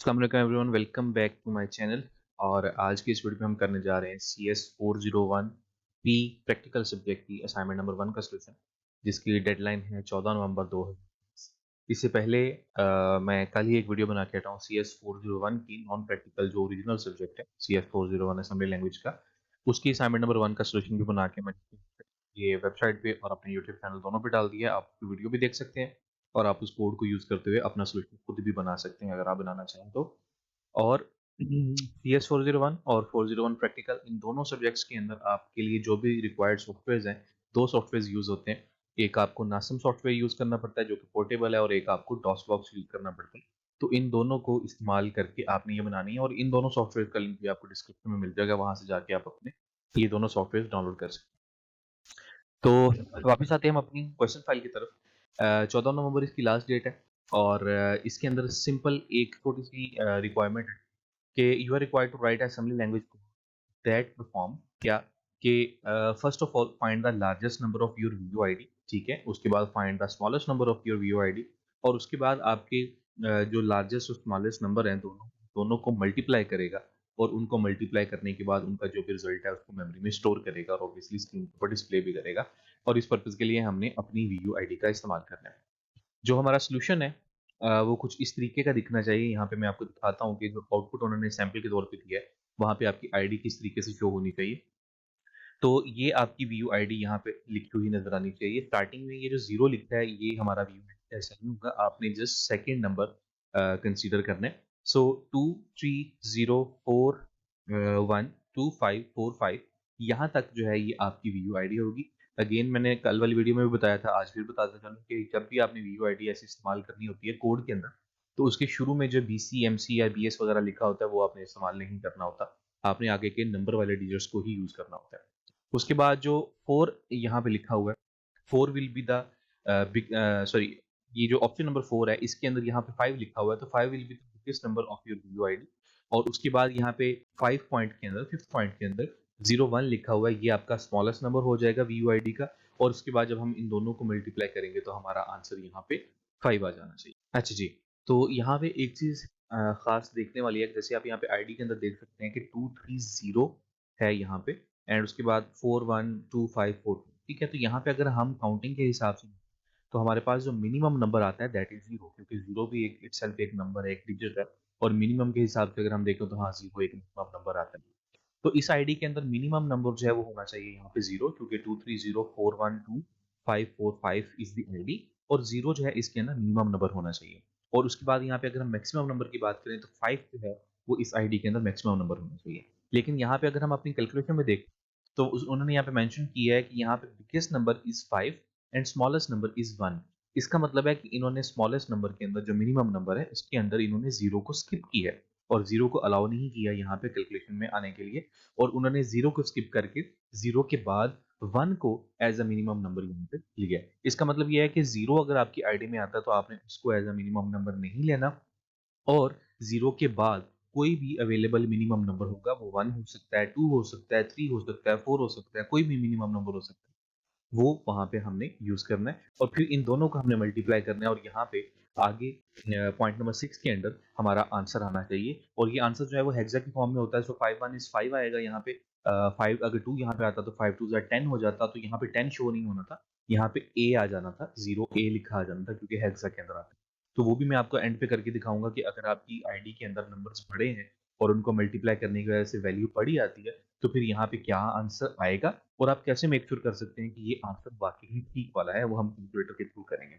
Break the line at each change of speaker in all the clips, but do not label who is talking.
अस्सलाम वालेकुम everyone, welcome back to my channel. और आज की इस वीडियो में हम करने जा रहे हैं CS 401 पी प्रैक्टिकल सब्जेक्ट की असाइनमेंट नंबर 1 का सलूशन, जिसकी डेडलाइन है 14 नवंबर 2020। इससे पहले मैं कल ही एक वीडियो बना के हटा हूँ CS 401 की नॉन प्रैक्टिकल जो ओरिजिनल सब्जेक्ट है CS 401 असेंबली लैंग्वेज का, उसकी असाइनमेंट नंबर 1 का सलूशन भी बना के मैं ये वेबसाइट पे और अपने यूट्यूब चैनल दोनों पे डाल दिया है। आप वीडियो भी देख सकते हैं और आप उस कोड को यूज़ करते हुए अपना सॉल्यूशन खुद भी बना सकते हैं अगर आप बनाना चाहें तो। और CS 401 और 401 प्रैक्टिकल, इन दोनों सब्जेक्ट्स के अंदर आपके लिए जो भी रिक्वायर्ड सॉफ्टवेयर हैं, दो सॉफ्टवेयर यूज़ होते हैं। एक आपको नासम सॉफ्टवेयर यूज़ करना पड़ता है जो कि पोर्टेबल है, और एक आपको डॉसबॉक्स यूज़ करना पड़ता है। तो इन दोनों को इस्तेमाल करके आपने ये बनानी है, और इन दोनों सॉफ्टवेयर का लिंक भी आपको डिस्क्रिप्शन में मिल जाएगा, वहाँ से जाके आप अपने ये दोनों सॉफ्टवेयर डाउनलोड कर सकते हैं। तो वापस आते हैं हम अपनी क्वेश्चन फाइल की तरफ। 14 नवंबर इसकी लास्ट डेट है, और इसके अंदर सिंपल एक छोटी सी रिक्वायरमेंट है कि you are required to write assembly language that perform क्या कि first of all find the largest number of your VO ID, ठीक है। उसके बाद find the smallest number of your VO ID, और उसके बाद आपके जो लार्जेस्ट और स्मॉलेस्ट नंबर हैं दोनों दोनों को मल्टीप्लाई करेगा, और उनको मल्टीप्लाई करने के बाद उनका जो भी रिजल्ट है उसको मेमोरी में स्टोर करेगा और ऑब्वियसली स्क्रीन पर डिस्प्ले भी करेगा। और इस पर्पज़ के लिए हमने अपनी वीओ आईडी का इस्तेमाल करना है। जो हमारा सॉल्यूशन है वो कुछ इस तरीके का दिखना चाहिए। यहाँ पे मैं आपको दिखाता हूँ कि जो आउटपुट उन्होंने सैंपल के तौर पे दिया है, वहाँ पे आपकी आईडी किस तरीके से शो होनी चाहिए। तो ये आपकी व्यू आईडी यहाँ पे लिखी हुई नजर आनी चाहिए। स्टार्टिंग में ये जो जीरो लिखा है, ये हमारा व्यू आईडी ऐसा नहीं होगा, आपने जस्ट सेकेंड नंबर कंसीडर करना है। सो 2304125545, यहाँ तक जो है ये आपकी व्यू आईडी होगी। अगेन मैंने कल वाली वीडियो में भी बताया था, आज फिर बताता चलूँ कि जब भी आपने व्यू आईडी ऐसे इस्तेमाल करनी होती है कोड के अंदर, तो उसके शुरू में जो BC MC या BS वगैरह लिखा होता है वो आपने इस्तेमाल नहीं करना होता। आपने आगे के नंबर वाले डिजिट्स को ही यूज करना होता है। उसके बाद जो 4 यहाँ पे लिखा हुआ है, 4 विल बी द सॉरी, ये जो ऑप्शन नंबर 4 है इसके अंदर यहाँ पे 5 लिखा हुआ है, तो 5 will be the biggest number of your VO ID. और उसके बाद यहाँ पे 5 पॉइंट के अंदर, 5th पॉइंट के अंदर 01 लिखा हुआ है, ये आपका स्मॉलेस्ट नंबर हो जाएगा वीओ आईडी का। और उसके बाद जब हम इन दोनों को मल्टीप्लाई करेंगे तो हमारा आंसर यहाँ पे 5 आ जाना चाहिए। अच्छा जी, तो यहाँ पे एक चीज खास देखने वाली है, जैसे आप यहाँ पे आईडी के अंदर देख सकते हैं कि 230 है यहाँ पे, एंड उसके बाद 41254, ठीक है। तो यहाँ पे अगर हम काउंटिंग के हिसाब से, तो हमारे पास जो मिनिमम नंबर आता है दैट इज जीरो, क्योंकि जीरो भी एक इटसेल्फ एक नंबर है, एक डिजिट है। और मिनिमम के हिसाब से अगर हम देखें तो हाँ, जीरो एक मिनिमम नंबर आता है। तो इस आईडी के अंदर मिनिमम नंबर जो है वो होना चाहिए यहाँ पे जीरो, क्योंकि 2304125545 इज द आईडी, और जीरो जो है इसके अंदर मिनिमम नंबर होना चाहिए। और उसके बाद यहाँ पे अगर हम मैक्सिमम नंबर की बात करें तो 5 जो है वो इस आईडी के अंदर मैक्सिमम नंबर होना चाहिए। लेकिन यहाँ पे अगर हम अपनी कैलकुलेशन में देखें तो उन्होंने यहाँ पे मेंशन किया है कि यहाँ पे biggest number is 5 and smallest number is 1। इसका मतलब है कि इन्होंने स्मॉलेस्ट नंबर के अंदर जो मिनिमम नंबर है उसके अंदर इन्होंने जीरो को स्किप किया है, और जीरो को अलाउ नहीं किया यहाँ पे कैलकुलेशन में आने के लिए। और उन्होंने जीरो को स्किप करके जीरो के बाद 1 को एज अ मिनिमम नंबर यहाँ पे लिया है। इसका मतलब ये है कि जीरो अगर आपकी आईडी में आता है तो आपने उसको एज अ मिनिमम नंबर नहीं लेना, और जीरो के बाद कोई भी अवेलेबल मिनिमम नंबर होगा, वो 1 हो सकता है, 2 हो सकता है, 3 हो सकता है, 4 हो सकता है, कोई भी मिनिमम नंबर हो सकता है, वो वहां पे हमने यूज करना है। और फिर इन दोनों को हमने मल्टीप्लाई करना है, और यहाँ पे आगे पॉइंट नंबर 6 के अंदर हमारा आंसर आना चाहिए। और ये आंसर जो है वो हेक्सा की फॉर्म में होता है। सो 5 1 इज 5 आएगा यहाँ पे। 5 अगर 2 यहाँ पे आता तो 5 2 10 हो जाता, तो यहाँ पे 10 शो नहीं होना था, यहाँ पे ए आ जाना था, 0 A लिखा आ जाना था, क्योंकि हेक्सा के अंदर आता है। तो वो भी मैं आपको एंड पे करके दिखाऊंगा कि अगर आपकी आईडी के अंदर नंबर्स बड़े हैं और उनको मल्टीप्लाई करने की वजह से वैल्यू बड़ी आती है, तो फिर यहाँ पे क्या आंसर आएगा, और आप कैसे मेक श्योर कर सकते हैं कि ये आंसर वाकई ही ठीक वाला है, वो हम कैलकुलेटर के थ्रू करेंगे।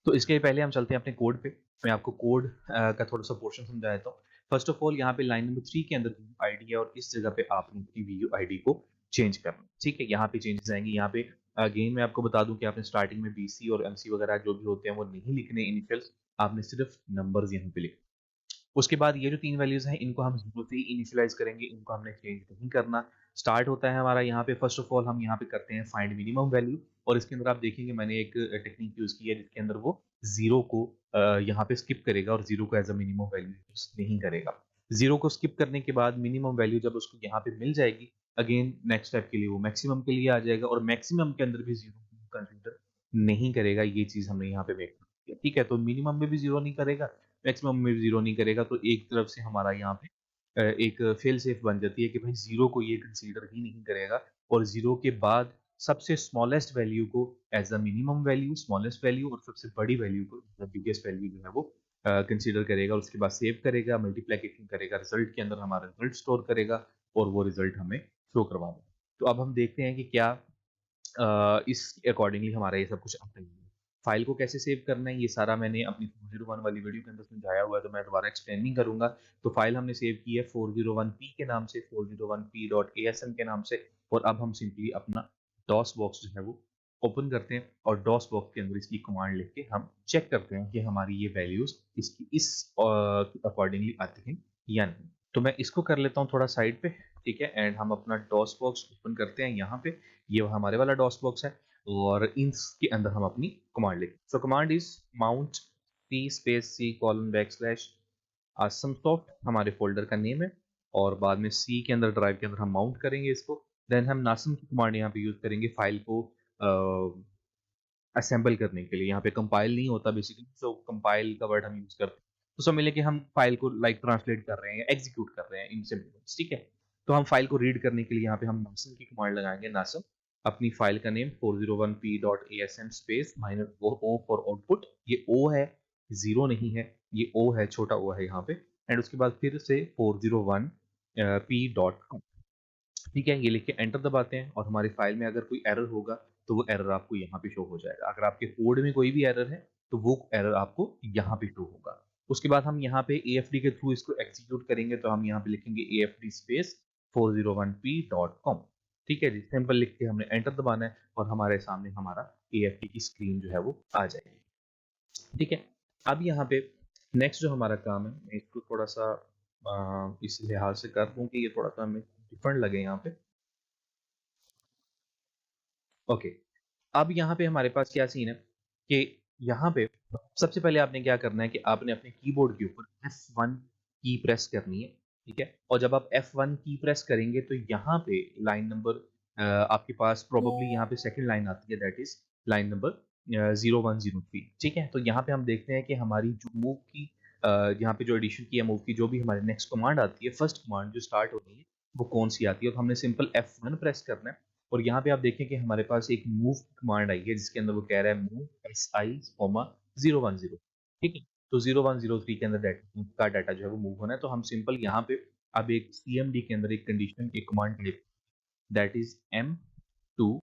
तो इसके पहले हम चलते हैं अपने कोड पे। मैं आपको कोड का थोड़ा सा पोर्शन समझा देता हूँ। फर्स्ट ऑफ ऑल यहाँ पे लाइन नंबर 3 के अंदर आईडी है, और इस जगह पे आपने अपनी वीडियो आईडी को चेंज करना है, ठीक है। यहाँ पे चेंजेस आएंगे। यहाँ पे अगेन मैं आपको बता दूं कि आपने स्टार्टिंग में BC और MC वगैरह जो भी होते हैं वो नहीं लिखने इनिशियल्स, आपने सिर्फ नंबर्स यहाँ पे लिखने। उसके बाद ये जो 3 वैल्यूज़ हैं इनको हम ज़ीरो से ही इनिशियलाइज़ करेंगे, इनको हमने चेंज नहीं करना। स्टार्ट होता है हमारा यहाँ पे, फर्स्ट ऑफ ऑल हम यहाँ पे करते हैं फाइंड मिनिमम वैल्यू, और इसके अंदर आप देखेंगे मैंने एक टेक्निक यूज़ की है जिसके अंदर वो 0 को यहाँ पे स्किप करेगा और 0 को as a minimum value use नहीं करेगा। 0 को स्किप करने के बाद मिनिमम वैल्यू जब उसको यहाँ पे मिल जाएगी, अगेन नेक्स्ट स्टेप के लिए वो मैक्सिमम के लिए आ जाएगा, और मैक्सिमम के अंदर भी 0 को कंसीडर नहीं करेगा। ये चीज़ हमने यहाँ पे मेक की है, ठीक है। तो मिनिमम में भी 0 नहीं करेगा, मैक्सिमम में जीरो नहीं करेगा, तो एक तरफ से हमारा यहाँ पे एक फेल सेफ बन जाती है कि भाई जीरो को ये कंसीडर ही नहीं करेगा, और जीरो के बाद सबसे स्मॉलेस्ट वैल्यू को as a minimum value, smallest value, और सबसे बड़ी वैल्यू को बिगेस्ट वैल्यू जो है वो कंसीडर करेगा। उसके बाद सेव करेगा, मल्टीप्लीकेशन करेगा, रिजल्ट के अंदर हमारा रिजल्ट स्टोर करेगा, और वो रिजल्ट हमें शो करवा देगा। तो अब हम देखते हैं कि क्या इस अकॉर्डिंगली हमारा ये सब कुछ आता ही है। फाइल को कैसे सेव करना है ये सारा मैंने अपनी 401 वाली वीडियो के अंदर समझाया हुआ है, तो मैं दोबारा एक्सप्लेन नहीं करूंगा। तो फाइल हमने सेव की है 401p के नाम से, 401p.asm के नाम से, और अब हम सिंपली अपना डॉस बॉक्स जो है वो ओपन करते हैं, और डॉस बॉक्स के अंदर इसकी कमांड लिख के हम चेक करते हैं कि हमारी ये वैल्यूज इसकी इस अकॉर्डिंगली आती हैं या नहीं। तो मैं इसको कर लेता हूँ थोड़ा साइड पे, ठीक है, एंड हम अपना डॉस बॉक्स ओपन करते हैं यहाँ पे। ये हमारे वाला डॉस बॉक्स है, और इसके अंदर हम अपनी कमांड लिखें। So command is mount C space C colon backslash असमसॉफ्ट, हमारे फोल्डर का नेम है, और बाद में सी के अंदर ड्राइव के अंदर हम माउंट करेंगे इसको। देन हम नासम की कमांड यहाँ पे यूज करेंगे फाइल को असेंबल करने के लिए। यहाँ पे कंपाइल नहीं होता बेसिकली, सो कंपाइल का वर्ड हम यूज करते हैं, तो समझ लें कि हम फाइल को लाइक ट्रांसलेट कर रहे हैं, एग्जीक्यूट कर रहे हैं इन सिंपल वर्ड्स, ठीक है। तो हम फाइल को रीड करने के लिए यहाँ पे हम नासम की कमांड लगाएंगे, नासम अपनी फाइल का name 401p.asm space minus O for output, ये ओ है, जीरो नहीं है, ये ओ है, छोटा ओ है यहाँ पे, एंड उसके बाद फिर से 401p.com, ठीक है। ये लिख के एंटर दबाते हैं, और हमारी फाइल में अगर कोई एरर होगा तो वो एरर आपको यहाँ पे शो हो जाएगा। अगर आपके कोड में कोई भी एरर है तो वो एरर आपको यहाँ पे शो होगा। उसके बाद हम यहाँ पे AFD के थ्रू इसको एग्जीक्यूट करेंगे, तो हम यहाँ पे लिखेंगे AFD स्पेस 401p.com, ठीक है जी। सिंपल लिख के हमने एंटर दबाना है, और हमारे सामने हमारा AFD की स्क्रीन जो है वो आ जाएगी, ठीक है। अब यहाँ पे नेक्स्ट जो हमारा काम है, मैं इसको थोड़ा सा इस लिहाज से कर दूं कि ये थोड़ा सा हमें डिफरेंट लगे यहाँ पे। ओके, अब यहाँ पे हमारे पास क्या सीन है कि यहाँ पे सबसे पहले आपने क्या करना है कि आपने अपने कीबोर्ड के ऊपर F1 की प्रेस करनी है, ठीक है। और जब आप F1 की प्रेस करेंगे तो यहाँ पे लाइन नंबर आपके पास प्रोबेबली यहाँ पे सेकंड लाइन आती है, दैट इज लाइन नंबर 0103, ठीक है। तो यहाँ पे हम देखते हैं कि हमारी जो मूव की यहाँ पे जो एडिशन की है, मूव की जो भी हमारी नेक्स्ट कमांड आती है, फर्स्ट कमांड जो स्टार्ट हो रही है वो कौन सी आती है, और हमने सिंपल F1 प्रेस करना है। और यहाँ पे आप देखें कि हमारे पास एक मूव कमांड आई है जिसके अंदर वो कह रहा है मूव SI,010, ठीक है। तो 0103 के अंदर का डाटा जो है वो मूव होना है, तो हम सिंपल यहाँ पे अब एक CMD के अंदर एक कंडीशन एक command type, that is M2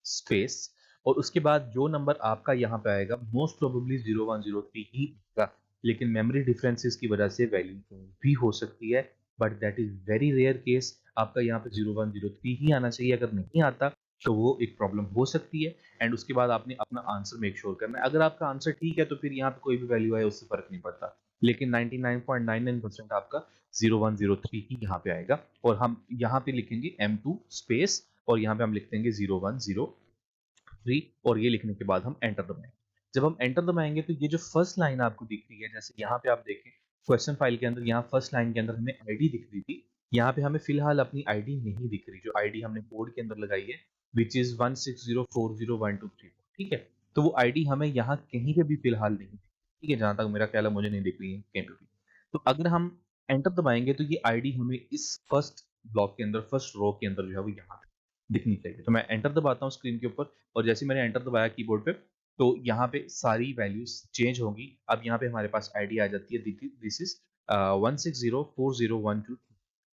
space, और उसके बाद जो नंबर आपका यहाँ पे आएगा मोस्ट प्रोबेबली 0103 ही आएगा, लेकिन मेमोरी डिफरेंसेस की वजह से वैल्यू भी हो सकती है, but that is very rare case. आपका यहाँ पे 0103 ही आना चाहिए, अगर नहीं आता तो वो एक प्रॉब्लम हो सकती है। एंड उसके बाद आपने अपना आंसर मेक श्योर करना है। अगर आपका आंसर ठीक है तो फिर यहाँ पे कोई भी वैल्यू आए उससे फर्क नहीं पड़ता, लेकिन 99.99% आपका 0103 ही यहाँ पे आएगा। और हम यहाँ पे लिखेंगे M2 स्पेस, और यहाँ पे हम लिख देंगे 0103, और ये लिखने के बाद हम एंटर दबाएंगे। जब हम एंटर दबाएंगे तो ये जो फर्स्ट लाइन आपको दिख रही है, जैसे यहाँ पे आप देखें क्वेश्चन फाइल के अंदर, यहाँ फर्स्ट लाइन के अंदर हमें आईडी दिख रही थी, यहाँ पे हमें फिलहाल अपनी आईडी नहीं दिख रही, जो आईडी हमने कोड के अंदर लगाई है विच इज 160401234, ठीक है। तो वो आईडी हमें यहाँ कहीं पे भी फिलहाल नहीं दिख रही, ठीक है, जहां तक मेरा ख्याल है मुझे नहीं दिख रही है कहीं पे भी। तो अगर हम एंटर दबाएंगे तो ये आईडी हमें इस फर्स्ट ब्लॉक के अंदर, फर्स्ट रो के अंदर जो है वो यहाँ दिखनी चाहिए। तो मैं एंटर दबाता हूँ स्क्रीन के ऊपर, और जैसे मैंने एंटर दबाया कीबोर्ड पे तो यहाँ पे सारी वैल्यूज चेंज होंगी। अब यहाँ पे हमारे पास आईडी आ जाती है, दिस इज 1604012,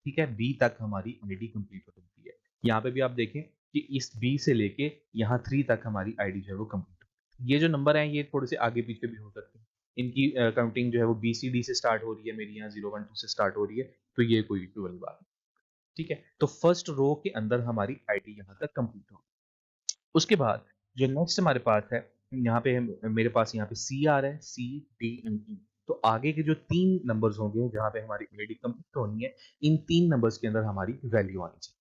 ठीक है। बी तक हमारी आईडी कंप्लीट हो जाती है। यहाँ पे भी आप देखें कि इस बी से लेके यहाँ 3 तक हमारी आईडी जो है वो कंप्लीट हो। ये जो नंबर है ये थोड़े से आगे पीछे भी हो सकते हैं, इनकी काउंटिंग जो है वो BCD से स्टार्ट हो रही है, मेरी यहाँ 012 से स्टार्ट हो रही है, तो ये कोई इशू वाली बात नहीं, ठीक है। तो फर्स्ट रो के अंदर हमारी आईडी यहाँ तक कंप्लीट हो। उसके बाद जो नेक्स्ट हमारे पास है, यहाँ पे मेरे पास यहाँ पे CR है, CDME। तो आगे के जो 3 नंबर्स होंगे जहाँ पे हमारी आईडी कंप्लीट होनी है, इन 3 नंबर्स के अंदर हमारी वैल्यू आनी चाहिए।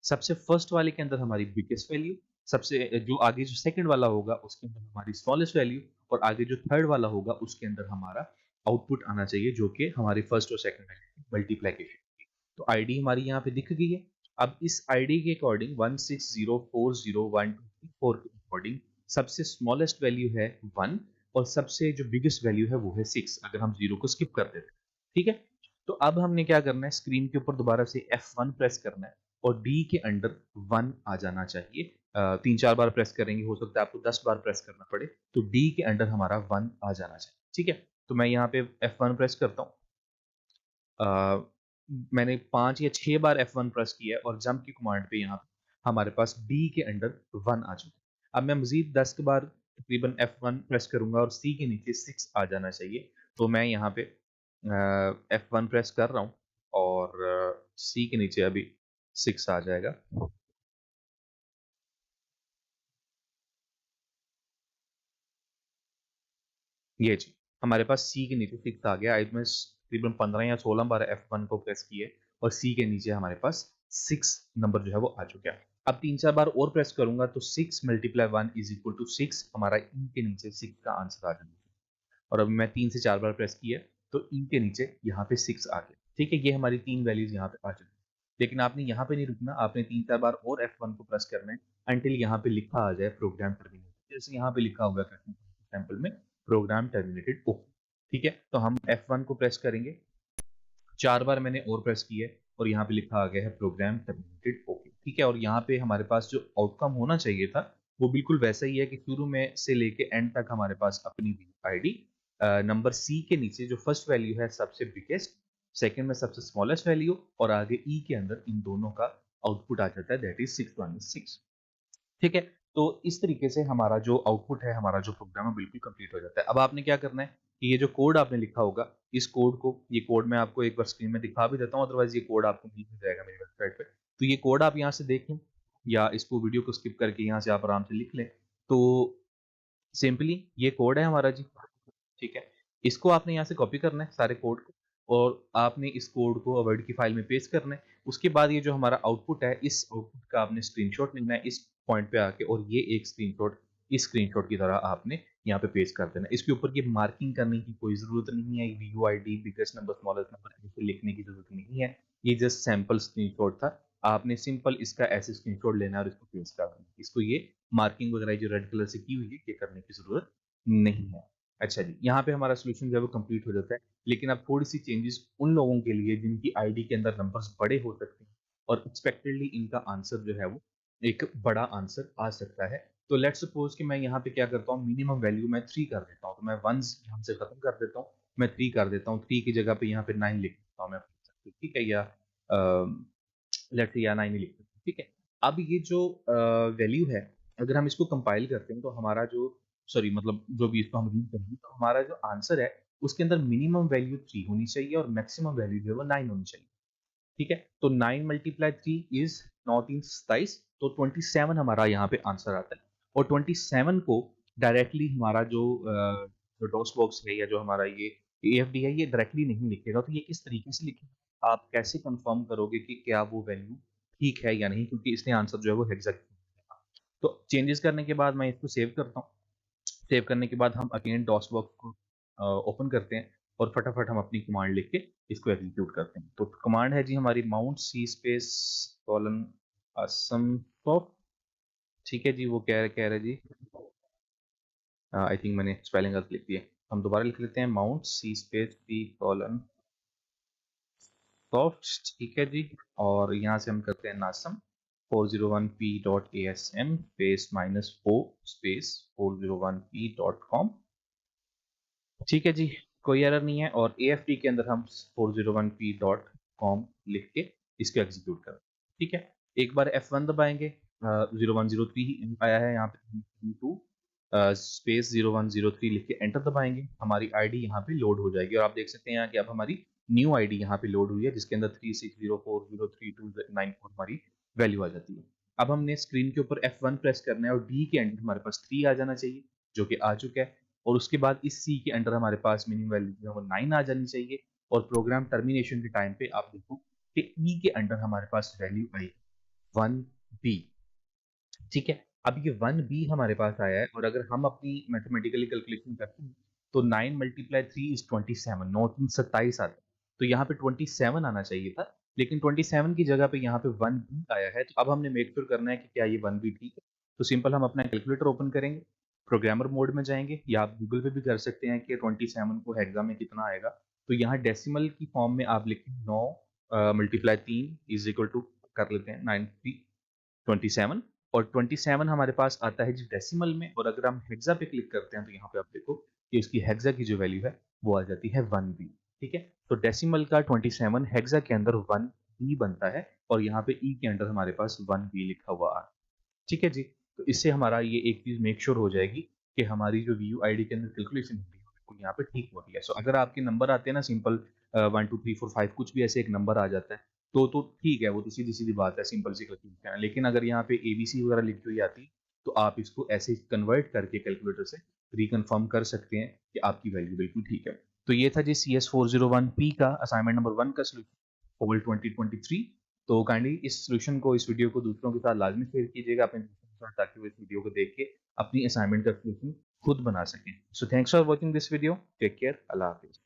सबसे फर्स्ट वाले के अंदर हमारी बिगेस्ट वैल्यू, सबसे जो आगे जो सेकंड वाला होगा उसके अंदर हमारी स्मॉलेस्ट वैल्यू, और आगे जो थर्ड वाला होगा उसके अंदर हमारा आउटपुट आना चाहिए, जो कि हमारी फर्स्ट और सेकंड वैल्यू मल्टीप्लीकेशन। तो आईडी हमारी यहाँ पे दिख गई है। अब इस आईडी के अकॉर्डिंग 160401234 के अकॉर्डिंग सबसे स्मॉलेस्ट वैल्यू है 1, और सबसे जो बिगेस्ट वैल्यू है वो है 6 अगर हम 0 को स्किप कर देते हैं। ठीक है, तो अब हमने क्या करना है, स्क्रीन के ऊपर दोबारा से F1 प्रेस करना है और D के अंडर 1 आ जाना चाहिए। 3-4 बार प्रेस करेंगे, हो सकता है आपको 10 बार प्रेस करना पड़े, तो D के अंडर हमारा 1 आ जाना चाहिए। ठीक है, तो मैं यहाँ पे F1 प्रेस करता हूँ। मैंने 5 या 6 बार F1 प्रेस किया है और जंप की कमांड पे यहाँ हमारे पास D के अंडर 1 आ चुका है। अब मैं मजीद 10 के बार तकरीबन F1 प्रेस करूंगा और C के नीचे 6 आ जाना चाहिए। तो मैं यहाँ पे F1 प्रेस कर रहा हूँ और C के नीचे अभी 6 आ जाएगा। ये जी, हमारे पास सी के नीचे 6 आ गया। आज मैं तकरीबन 15 या 16 बार F1 को प्रेस किए और सी के नीचे हमारे पास 6 नंबर जो है वो आ चुका है। अब 3-4 बार और प्रेस करूंगा तो 6 मल्टीप्लाई 1 इज इक्वल टू 6, हमारा ई के नीचे 6 का आंसर आ जाएगा। और अब मैं 3 से 4 बार प्रेस किया तो ई के नीचे यहाँ पे 6 आ गया। ठीक है, ये हमारी 3 वैल्यूज यहाँ पे आ चुकी। लेकिन आपने यहाँ पे नहीं रुकना, आपने 3-4 बार और F1 को प्रेस करना है अंटिल यहाँ पे लिखा आ जाए प्रोग्राम टर्मिनेटेड। जैसे यहाँ पे लिखा हुआ है एग्जाम्पल में प्रोग्राम टर्मिनेटेड ओके। ठीक है, तो हम F1 को प्रेस करेंगे, 4 बार मैंने और प्रेस किया है और यहाँ पे लिखा आ गया है प्रोग्राम टर्मिनेटेड ओके। ठीक है, और यहाँ पे हमारे पास जो आउटकम होना चाहिए था वो बिल्कुल वैसा ही है कि शुरू में से लेके एंड तक हमारे पास अपनी आईडी नंबर सी के नीचे जो फर्स्ट वैल्यू है सबसे बिगेस्ट, सेकंड में सबसे स्मॉलेस्ट वैल्यू और आगे ई के अंदर इन दोनों का आउटपुट आ जाता है, दैट इज 616। ठीक है, तो इस तरीके से हमारा जो आउटपुट है, हमारा जो प्रोग्राम है बिल्कुल कंप्लीट हो जाता है। अब आपने क्या करना है कि ये जो कोड आपने लिखा होगा, इस कोड को, ये कोड मैं आपको एक बार स्क्रीन में दिखा भी देता हूँ, अदरवाइज ये कोड आपको मिल जाएगा मेरी वेबसाइट पे। तो ये कोड आप यहाँ से देखें या इसको वीडियो को स्किप करके यहाँ से आप आराम से लिख लें। तो सिंपली ये कोड है हमारा जी। ठीक है, इसको आपने यहाँ से कॉपी करना है सारे कोड को और आपने इस कोड को वर्ड की फाइल में पेस्ट करना है। उसके बाद ये जो हमारा आउटपुट है, इस आउटपुट का आपने स्क्रीनशॉट लेना है इस पॉइंट पे आके और ये एक स्क्रीनशॉट इस स्क्रीनशॉट की तरह आपने यहाँ पे पेस्ट कर देना है। इसके ऊपर ये मार्किंग करने की कोई ज़रूरत नहीं है, वीयूआईडी बिगेस्ट नंबर स्मॉलेस्ट नंबर ऐसे लिखने की ज़रूरत नहीं है। ये जस्ट सैंपल स्क्रीनशॉट था, आपने सिंपल इसका ऐसे स्क्रीनशॉट लेना है और इसको पेस्ट कर देना है। इसको ये मार्किंग वगैरह जो रेड कलर से की हुई है ये करने की ज़रूरत नहीं है। अच्छा जी, यहाँ पे हमारा सोल्यूशन जो है वो कंप्लीट हो जाता है। लेकिन अब थोड़ी सी चेंजेस उन लोगों के लिए जिनकी आईडी के अंदर नंबर्स बड़े हो सकते हैं और एक्सपेक्टेडली इनका आंसर जो है वो एक बड़ा आंसर आ सकता है। तो लेट्स सपोज कि मैं यहाँ पे क्या करता हूँ, मिनिमम वैल्यू मैं 3 कर देता हूँ, तो मैं वंस यहाँ से खत्म कर देता हूँ, मैं 3 कर देता हूँ, 3 की जगह पे यहाँ पे 9 लिख देता हूँ मैं। ठीक है, या लेट्स से या 9 ही लिख देता हूँ। ठीक है, अब ये जो वैल्यू है, अगर हम इसको कंपाइल करते हैं तो हमारा जो, सॉरी मतलब जो भी इसको हम रीड करेंगे तो हमारा जो आंसर है उसके अंदर मिनिमम वैल्यू 3 होनी चाहिए और मैक्सिमम वैल्यू जो है वो 9 होनी चाहिए। ठीक है, तो 9 मल्टीप्लाई 3 इज 9 3 27, तो 27 हमारा यहाँ पे आंसर आता है। और 27 को डायरेक्टली हमारा जो डॉस बॉक्स है या जो हमारा ये एएफडी है ये डायरेक्टली नहीं लिखेगा, तो ये किस तरीके से लिखेगा, आप कैसे कंफर्म करोगे कि क्या वो वैल्यू ठीक है या नहीं, क्योंकि इसने आंसर जो है वो हेक्साडेसिमल। तो चेंजेस करने के बाद मैं इसको सेव करता हूँ। सेव करने के बाद हम अगेन डॉस बॉक्स को ओपन करते हैं और फटाफट हम अपनी कमांड लिख के इसको एग्जीक्यूट करते हैं। तो कमांड है जी हमारी mount C space colon Assam soft. ठीक है जी, वो कह रहे जी, आई थिंक मैंने स्पेलिंग गलत लिख दिया, हम दोबारा लिख लेते हैं mount C space P colon soft. ठीक है जी, और यहाँ से हम करते हैं नासम 401p.asm space -o space 401p.com। ठीक है जी, कोई एरर नहीं है और AFD के अंदर हम 401p.com लिख के इसको एग्जीक्यूट करें। ठीक है, एक बार F1 दबाएंगे, 0103 ही आया है यहाँ पे, 2 स्पेस 0103 लिख के एंटर दबाएंगे, हमारी आईडी यहाँ पे लोड हो जाएगी और आप देख सकते हैं यहाँ कि अब हमारी न्यू आईडी यहाँ पे लोड हुई है जिसके अंदर 36040329 हमारी वैल्यू आ जाती है। अब हमने स्क्रीन के ऊपर F1 प्रेस करना है और D के एंडर हमारे पास 3 आ जाना चाहिए जो कि आ चुका है। और उसके बाद इस सी के अंडर हमारे पास मिनिमम वैल्यू जो है वो 9 आ जानी चाहिए और प्रोग्राम टर्मिनेशन के टाइम पे आप देखो कि ई के अंडर हमारे पास वैल्यू आई 1b। ठीक है, अब ये 1b हमारे पास आया है और अगर हम अपनी मैथमेटिकली कैलकुलेशन करते हैं तो 9 मल्टीप्लाई 3 इज 27, 9 3 27 आता है, तो यहाँ पे 27 आना चाहिए था, लेकिन 27 की जगह पे यहाँ पे 1b आया है। तो अब हमने मेक श्योर करना है कि क्या ये 1b ठीक है। तो सिंपल हम अपना कैलकुलेटर ओपन करेंगे प्रोग्रामर मोड में जाएंगे या आप गूगल पे भी कर सकते हैं कि 27 को हेक्सा में कितना आएगा। तो यहाँ डेसिमल की फॉर्म में आप लिखें 9 मल्टीप्लाई 3 इज इक्वल टू कर लेते हैं 27 और 27 हमारे पास आता है जी डेसिमल में। और अगर हम हेक्सा पे क्लिक करते हैं तो यहाँ पे आप देखो कि इसकी हेक्सा की जो वैल्यू है वो आ जाती है 1b। ठीक है, तो डेसिमल का 27 हेक्सा के अंदर 1b बनता है और यहाँ पे ई के अंदर हमारे पास 1b लिखा हुआ आ। ठीक है जी, तो इससे हमारा ये एक चीज मेक श्योर हो जाएगी कि हमारी जो वीयू आईडी के अंदर कैलकुलेशन होती है बिल्कुल यहाँ पे ठीक होती है। सो अगर आपके नंबर आते हैं ना सिंपल 1 2 3 4 5 कुछ भी ऐसे एक नंबर आ जाता है तो ठीक है, वो तो सीधी सीधी बात है, सिंपल सी कैलकुलेशन है। लेकिन अगर यहाँ पे एबीसी वगैरह लिखी हुई आती तो आप इसको ऐसे कन्वर्ट करके कैलकुलेटर से रिकन्फर्म कर सकते हैं कि आपकी वैल्यू बिल्कुल ठीक है। तो ये था जी CS401P का असाइनमेंट नंबर 1 का सोल्यूशन फॉर 2023। तो काइंडली इस सोल्यूशन को, इस वीडियो को दूसरों के साथ लाजमी शेयर कीजिएगा अपने दोस्तों के साथ, ताकि वो इस वीडियो को देख के अपनी असाइनमेंट का सोल्यूशन खुद बना सकें। So thanks for watching this video, take care, अल्लाह हाफिज।